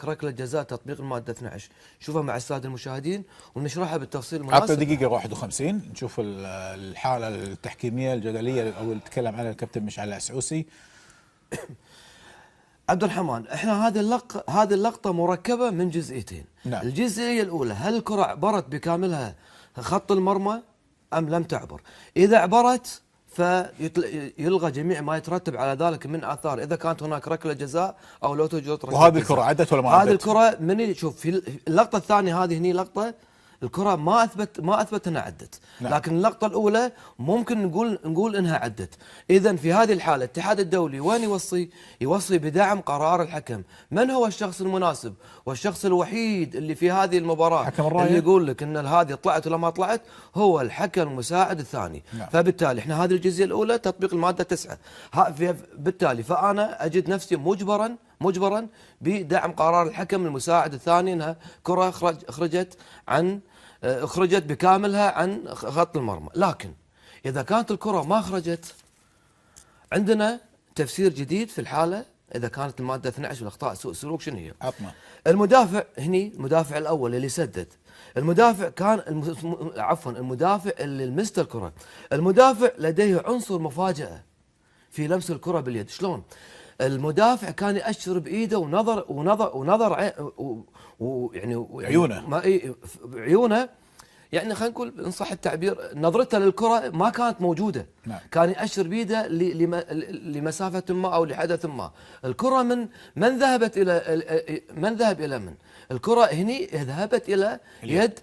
ركله جزاء تطبيق الماده 12. شوفها مع الساده المشاهدين ونشرحها بالتفصيل المناسب. عطنا دقيقه 51 نشوف الحاله التحكيميه الجدليه او اللي تكلم عنها الكابتن مشعل العسعوسي. عبد الرحمن، احنا هذه اللقطه مركبه من جزئيتين. نعم. الجزئيه الاولى، هل الكره عبرت بكاملها خط المرمى ام لم تعبر؟ اذا عبرت فيلغى جميع ما يترتب على ذلك من اثار، اذا كانت هناك ركله جزاء او لو توجد ركله جزاء. وهذه الكره عدت ولا ما عدت؟ هذه الكره من شوف في اللقطه الثانيه، هذه هني لقطه الكره ما اثبت انها عدت. نعم. لكن اللقطه الاولى ممكن نقول انها عدت. اذا في هذه الحاله الاتحاد الدولي وين يوصي بدعم قرار الحكم. من هو الشخص المناسب والشخص الوحيد اللي في هذه المباراه حكم الرايه اللي يقول لك ان هذه طلعت ولا ما طلعت؟ هو الحكم المساعد الثاني. نعم. فبالتالي احنا هذه الجزئيه الاولى تطبيق الماده 9. بالتالي فانا اجد نفسي مجبرا بدعم قرار الحكم المساعد الثاني انها كره خرجت بكاملها عن خط المرمى. لكن اذا كانت الكره ما خرجت، عندنا تفسير جديد في الحاله. اذا كانت الماده 12 والاخطاء سوء السلوك شنو هي؟ عطنا. المدافع هني، المدافع الاول اللي سدد، المدافع كان المدافع اللي لمست الكره، المدافع لديه عنصر مفاجاه في لمس الكره باليد. شلون؟ المدافع كان يأشر بايده ونظر يعني عيونه يعني خلينا نقول ان صح التعبير، نظرته للكره ما كانت موجوده. نعم. كان يأشر بيده لمسافه ما او لحدث ما. الكره من ذهب الى من؟ الكره هني ذهبت الى يد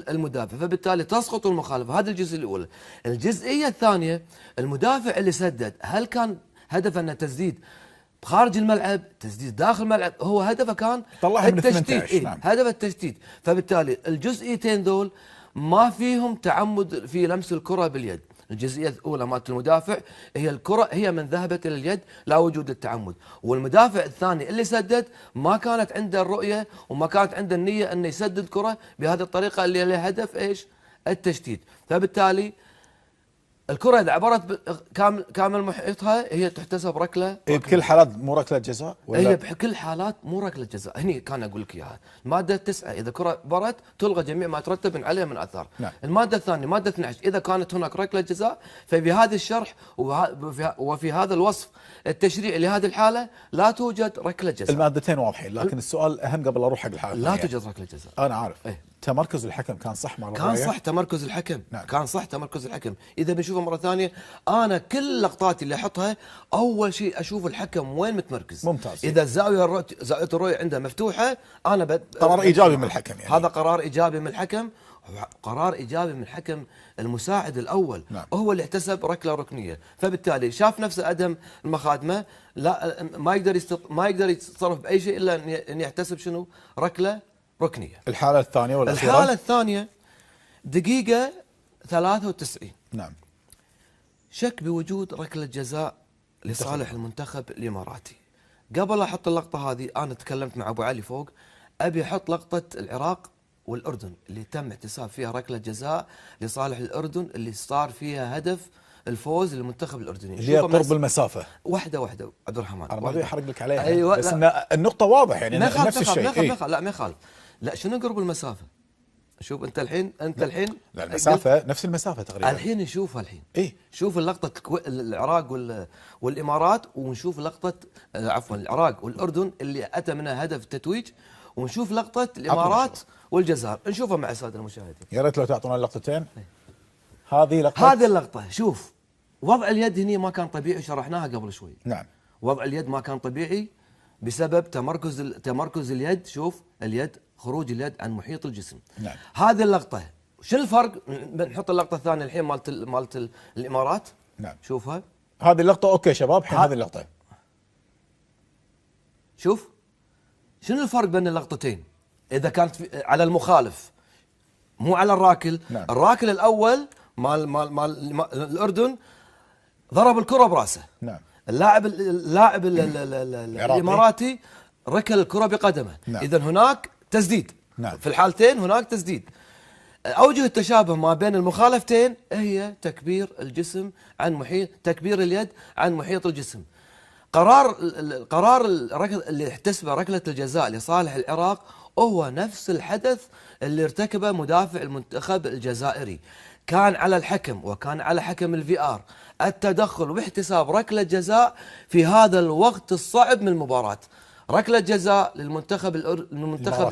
المدافع، فبالتالي تسقط المخالفه. هذا الجزء الاول. الجزئيه الثانيه، المدافع اللي سدد، هل كان هدفه انه تسديد خارج الملعب، تسديد داخل الملعب؟ هو هدفه كان طلعها من التشتيت. نعم. هدف التشتيت. فبالتالي الجزئيتين دول ما فيهم تعمد في لمس الكره باليد. الجزئيه الاولى مالت المدافع، هي الكره هي من ذهبت الى اليد، لا وجود التعمد. والمدافع الثاني اللي سدد ما كانت عنده الرؤيه وما كانت عنده النيه انه يسدد كره بهذه الطريقه اللي لها هدف ايش؟ التشتيت. فبالتالي الكرة إذا عبرت كامل محيطها هي تحتسب ركلة. بكل حالات مو ركلة جزاء ولا؟ هي بكل حالات مو ركلة جزاء. هني كان أقول لك إياها. المادة 9 إذا كرة عبرت تلغى جميع ما يترتب عليها من آثار. نعم. المادة الثانية مادة 12 إذا كانت هناك ركلة جزاء، ففي هذا الشرح وفي هذا الوصف التشريعي لهذه الحالة لا توجد ركلة جزاء. المادتين واضحين، لكن السؤال أهم قبل أروح حق الحالة لا توجد ركلة جزاء. أنا عارف. تمركز الحكم كان صح مع الراية؟ كان صح تمركز الحكم. نعم. كان صح تمركز الحكم. اذا بنشوفه مره ثانيه، انا كل لقطاتي اللي احطها اول شيء اشوف الحكم وين متمركز. ممتاز. اذا زاويه الرؤيه عنده مفتوحه، انا قرار ايجابي من الحكم يعني. هذا قرار ايجابي من الحكم، قرار ايجابي من الحكم المساعد الاول. نعم. هو اللي احتسب ركله ركنيه، فبالتالي شاف نفسه ادم المخادمه، لا ما يقدر يتصرف باي شيء الا ان يحتسب شنو؟ ركله ركنيه. الحالة الثانية والأخيرة؟ الحالة الثانية دقيقة 93. نعم. شك بوجود ركلة جزاء لصالح المنتخب الإماراتي. قبل أحط اللقطة هذه أنا تكلمت مع أبو علي فوق، أبي أحط لقطة العراق والأردن اللي تم احتساب فيها ركلة جزاء لصالح الأردن، اللي صار فيها هدف الفوز للمنتخب الأردني. اللي هي قرب المسافة. واحدة عبد الرحمن. أنا ما أبي أحرق لك عليها. أيوة. بس إن النقطة واضح يعني نفس الشيء. لا ما يخالف. لا شنو قرب المسافة؟ شوف انت الحين لا المسافه نفس المسافه تقريبا. الحين نشوفها الحين. ايه شوف اللقطه العراق والامارات، ونشوف لقطه عفوا العراق والاردن اللي اتى منها هدف التتويج، ونشوف لقطه الامارات والجزائر. نشوفها مع الساده المشاهدين. يا ريت لو تعطونا اللقطتين. هذه اللقطه. شوف وضع اليد هني ما كان طبيعي، شرحناها قبل شوي. نعم. وضع اليد ما كان طبيعي بسبب تمركز اليد. شوف اليد، خروج اليد عن محيط الجسم. نعم. هذه اللقطة. شو الفرق؟ بنحط اللقطة الثانية الحين مالت الإمارات. نعم. شوفها. هذه اللقطة اوكي شباب، الحين هذه اللقطة. شوف شنو الفرق بين اللقطتين؟ إذا كانت على المخالف مو على الراكل. نعم. الراكل الأول مال الأردن ضرب الكرة براسه. نعم. اللاعب الإماراتي ركل الكرة بقدمه. نعم. إذا هناك تسديد. نعم. في الحالتين هناك تسديد. أوجه التشابه ما بين المخالفتين هي تكبير الجسم عن محيط، تكبير اليد عن محيط الجسم. القرار اللي احتسبه ركلة الجزاء لصالح العراق هو نفس الحدث اللي ارتكبه مدافع المنتخب الجزائري. كان على الحكم وكان على حكم الفي ار التدخل واحتساب ركلة جزاء في هذا الوقت الصعب من المباراة. ركلة جزاء للمنتخب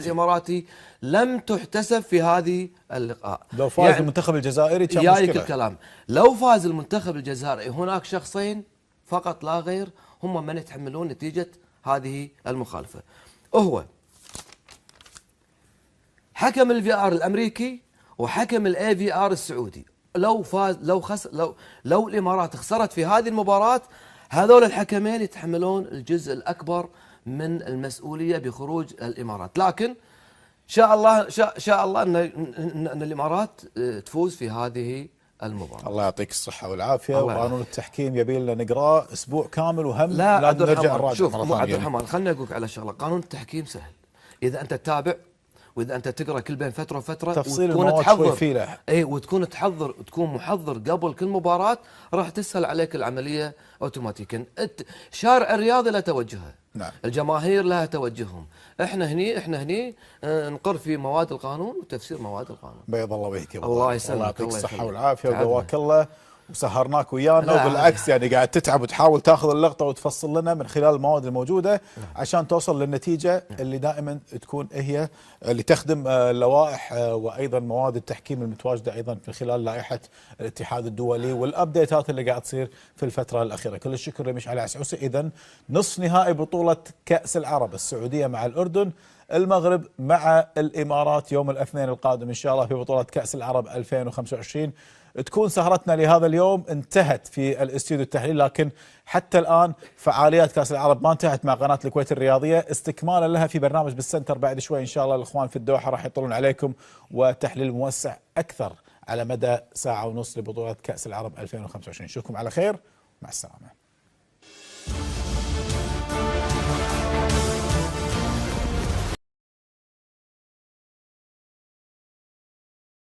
الإماراتي لم تحتسب في هذه اللقاء. لو فاز يعني المنتخب الجزائري كان مشكلة. الكلام لو فاز المنتخب الجزائري هناك شخصين فقط لا غير هم من يتحملون نتيجة هذه المخالفة، هو حكم الفي ار الامريكي وحكم الاي في ار السعودي. لو فاز لو الامارات خسرت في هذه المباراة، هذول الحكمين يتحملون الجزء الاكبر من المسؤولية بخروج الامارات. لكن شاء الله ان الامارات تفوز في هذه المباراة. الله يعطيك الصحة والعافية. وقانون التحكيم يبي لنا نقراه اسبوع كامل، وهم لا لازم نرجع نراجع. شوف عبد الرحمن، خليني اقول لك على شغله. قانون التحكيم سهل اذا انت تتابع، واذا انت تقرا كل بين فتره وفتره تفصيل المواد شوي فيه له. وتكون تكون محضر قبل كل مباراه، راح تسهل عليك العمليه اوتوماتيكا. الشارع الرياضي له توجهه، نعم. الجماهير لها توجههم. احنا هني نقر في مواد القانون وتفسير مواد القانون. بيض الله وجهك. الله يسلمك. الله يعطيك الصحه والعافيه وقواك الله، وسهرناك ويانا، وبالعكس يعني قاعد تتعب وتحاول تاخذ اللقطه وتفصل لنا من خلال المواد الموجوده عشان توصل للنتيجه اللي دائما تكون هي اللي تخدم اللوائح وايضا مواد التحكيم المتواجده ايضا من خلال لائحه الاتحاد الدولي والابديتات اللي قاعد تصير في الفتره الاخيره. كل الشكر لمشعل عسعوسي. اذا نصف نهائي بطوله كاس العرب، السعوديه مع الاردن، المغرب مع الامارات يوم الاثنين القادم ان شاء الله في بطوله كاس العرب 2025. تكون سهرتنا لهذا اليوم انتهت في الاستوديو التحليل، لكن حتى الآن فعاليات كأس العرب ما انتهت مع قناة الكويت الرياضية، استكمالا لها في برنامج بالسنتر بعد شوي إن شاء الله. الإخوان في الدوحة راح يطلون عليكم وتحليل موسع أكثر على مدى ساعة ونص لبطولة كأس العرب 2025. نشوفكم على خير، مع السلامة.